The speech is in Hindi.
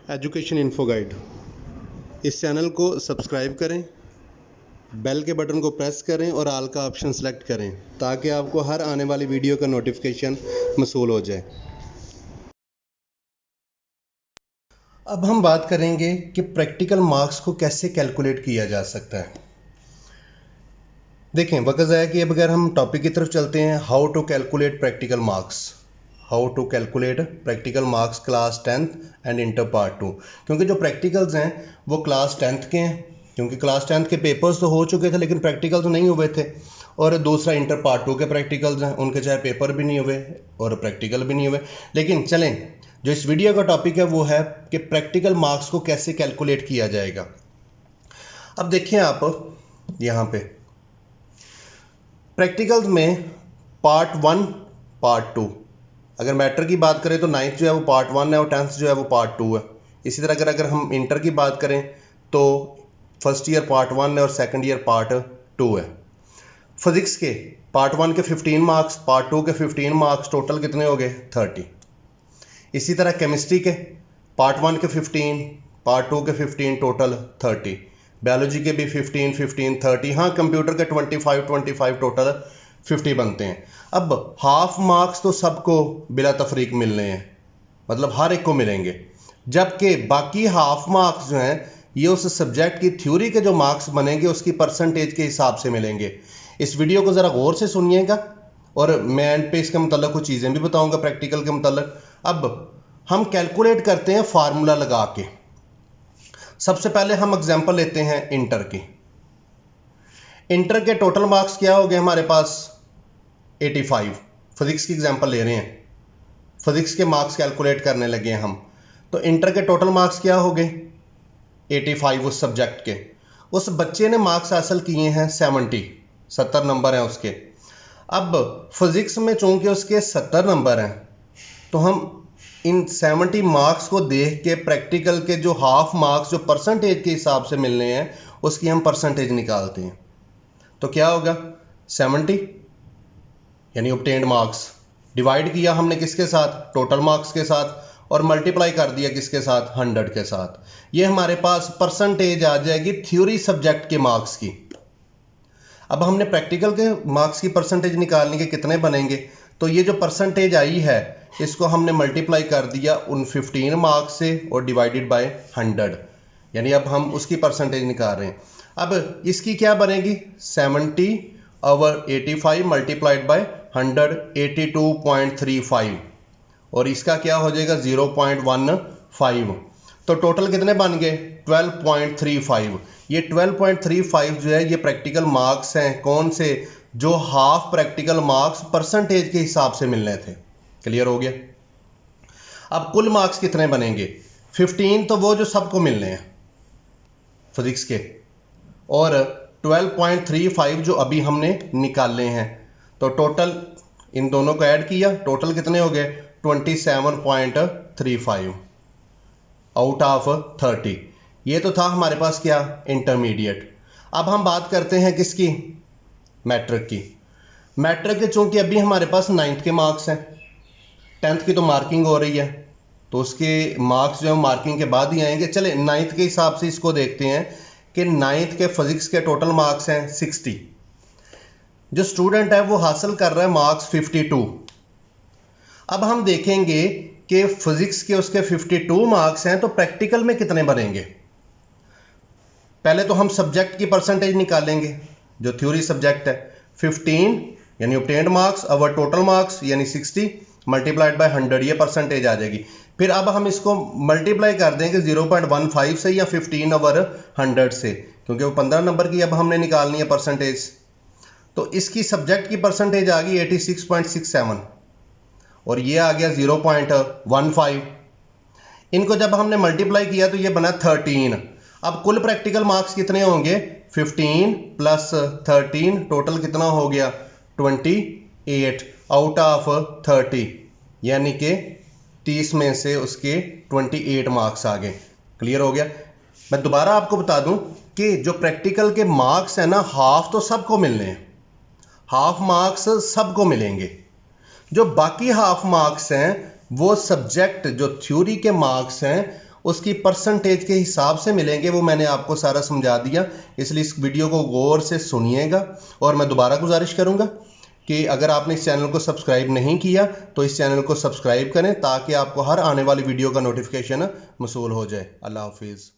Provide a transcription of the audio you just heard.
Education info guide. इस चैनल को सब्सक्राइब करें, बेल के बटन को प्रेस करें और ऑल का ऑप्शन सेलेक्ट करें ताकि आपको हर आने वाली वीडियो का नोटिफिकेशन मौसूल हो जाए। अब हम बात करेंगे कि प्रैक्टिकल मार्क्स को कैसे कैलकुलेट किया जा सकता है। देखें, वक्त है कि अब अगर हम टॉपिक की तरफ चलते हैं, how to calculate practical marks, how to calculate practical marks class 10th and inter part 2। क्योंकि जो प्रैक्टिकल्स हैं वो क्लास 10th के हैं, क्योंकि क्लास 10th के पेपर्स तो हो चुके थे लेकिन प्रैक्टिकल्स नहीं हुए थे। और दूसरा इंटर पार्ट 2 के प्रैक्टिकल्स हैं, उनके चाहे पेपर भी नहीं हुए और प्रैक्टिकल भी नहीं हुए। लेकिन चलें, जो इस वीडियो का टॉपिक है वो है कि प्रैक्टिकल मार्क्स को कैसे कैलकुलेट किया जाएगा। अब देखिए आप यहाँ पे प्रैक्टिकल्स में पार्ट 1 पार्ट 2, अगर मैटर की बात करें तो 9th जो है वो पार्ट 1 है और 10th जो है वो पार्ट 2 है। इसी तरह अगर हम इंटर की बात करें तो फर्स्ट ईयर पार्ट 1 है और सेकंड ईयर पार्ट 2 है। फिजिक्स के पार्ट 1 के 15 मार्क्स, पार्ट 2 के 15 मार्क्स, टोटल कितने हो गए 30। इसी तरह केमिस्ट्री के पार्ट 1 के 15, पार्ट 2 के 15, टोटल 30। बायोलॉजी के भी 15 15 30, हाँ कंप्यूटर के 25 25, टोटल 50 बनते हैं। अब हाफ मार्क्स तो सबको बिला तफरीक मिलने हैं, मतलब हर एक को मिलेंगे, जबकि बाकी हाफ मार्क्स जो हैं ये उस सब्जेक्ट की थ्योरी के जो मार्क्स बनेंगे उसकी परसेंटेज के हिसाब से मिलेंगे। इस वीडियो को ज़रा गौर से सुनिएगा और मैं एंड पे इसके मतलब कुछ चीज़ें भी बताऊंगा प्रैक्टिकल के मतलब। अब हम कैलकुलेट करते हैं फार्मूला लगा के। सबसे पहले हम एग्जांपल लेते हैं इंटर की। इंटर के टोटल मार्क्स क्या हो गए हमारे पास 85। फिजिक्स की एग्जांपल ले रहे हैं, फिजिक्स के मार्क्स कैलकुलेट करने लगे हैं हम। तो इंटर के टोटल मार्क्स क्या हो गए 85 उस सब्जेक्ट के। उस बच्चे ने मार्क्स हासिल किए हैं 70 नंबर हैं उसके। अब फिजिक्स में चूंकि उसके 70 नंबर हैं तो हम इन 70 मार्क्स को देख के प्रैक्टिकल के जो हाफ मार्क्स जो परसेंटेज के हिसाब से मिलने हैं उसकी हम परसेंटेज निकालते हैं। तो क्या होगा 70 यानी ऑब्टेन्ड मार्क्स डिवाइड किया हमने किसके साथ, टोटल मार्क्स के साथ, और मल्टीप्लाई कर दिया किसके साथ, 100 के साथ। ये हमारे पास परसेंटेज आ जाएगी थ्योरी सब्जेक्ट के मार्क्स की। अब हमने प्रैक्टिकल के मार्क्स की परसेंटेज निकालनी के कितने बनेंगे, तो ये जो परसेंटेज आई है इसको हमने मल्टीप्लाई कर दिया उन 15 मार्क्स से और डिवाइडेड बाय 100, यानी अब हम उसकी परसेंटेज निकाल रहे हैं। अब इसकी क्या बनेगी 70/85 मल्टीप्लाइड बाय 100, 82.35, और इसका क्या हो जाएगा 0.15। तो टोटल कितने बन गए 12.35। ये 12.35 जो है ये प्रैक्टिकल मार्क्स हैं, कौन से, जो हाफ प्रैक्टिकल मार्क्स परसेंटेज के हिसाब से मिलने थे। क्लियर हो गया। अब कुल मार्क्स कितने बनेंगे 15, तो वो जो सबको मिलने हैं फिजिक्स के, और 12.35 जो अभी हमने निकाले हैं। तो टोटल इन दोनों को ऐड किया, टोटल कितने हो गए 27.35 आउट ऑफ 30। ये तो था हमारे पास क्या इंटरमीडिएट। अब हम बात करते हैं किसकी, मैट्रिक की। मैट्रिक के चूंकि अभी हमारे पास 9th के मार्क्स हैं, 10th की तो मार्किंग हो रही है तो उसके मार्क्स जो है मार्किंग के बाद ही आएंगे। चले 9th के हिसाब से इसको देखते हैं कि 9th के फिजिक्स के टोटल मार्क्स हैं 60। जो स्टूडेंट है वो हासिल कर रहा है मार्क्स 52। अब हम देखेंगे कि फिजिक्स के उसके 52 मार्क्स हैं तो प्रैक्टिकल में कितने बनेंगे। पहले तो हम सब्जेक्ट की परसेंटेज निकालेंगे जो थ्योरी सब्जेक्ट है, 15 यानी ऑब्टेन्ड मार्क्स अवर टोटल मार्क्स यानी 60 मल्टीप्लाइड बाय 100, ये परसेंटेज आ जाएगी। फिर अब हम इसको मल्टीप्लाई कर देंगे 0.15 से या 15/100 से, क्योंकि वो 15 नंबर की अब हमने निकालनी है परसेंटेज। तो इसकी सब्जेक्ट की परसेंटेज आ गई 86.67 और ये आ गया 0.15। इनको जब हमने मल्टीप्लाई किया तो ये बना 13। अब कुल प्रैक्टिकल मार्क्स कितने होंगे 15 प्लस 13, टोटल कितना हो गया 28 आउट ऑफ 30, यानी कि 30 में से उसके 28 मार्क्स आ गए। क्लियर हो गया। मैं दोबारा आपको बता दूं कि जो प्रैक्टिकल के मार्क्स है ना, हाफ तो सबको मिलने हैं, हाफ मार्क्स सबको मिलेंगे। जो बाकी हाफ मार्क्स हैं वो सब्जेक्ट जो थ्योरी के मार्क्स हैं उसकी परसेंटेज के हिसाब से मिलेंगे, वो मैंने आपको सारा समझा दिया। इसलिए इस वीडियो को गौर से सुनिएगा। और मैं दोबारा गुजारिश करूँगा कि अगर आपने इस चैनल को सब्सक्राइब नहीं किया तो इस चैनल को सब्सक्राइब करें ताकि आपको हर आने वाली वीडियो का नोटिफिकेशन मौसूल हो जाए। अल्लाह हाफिज़।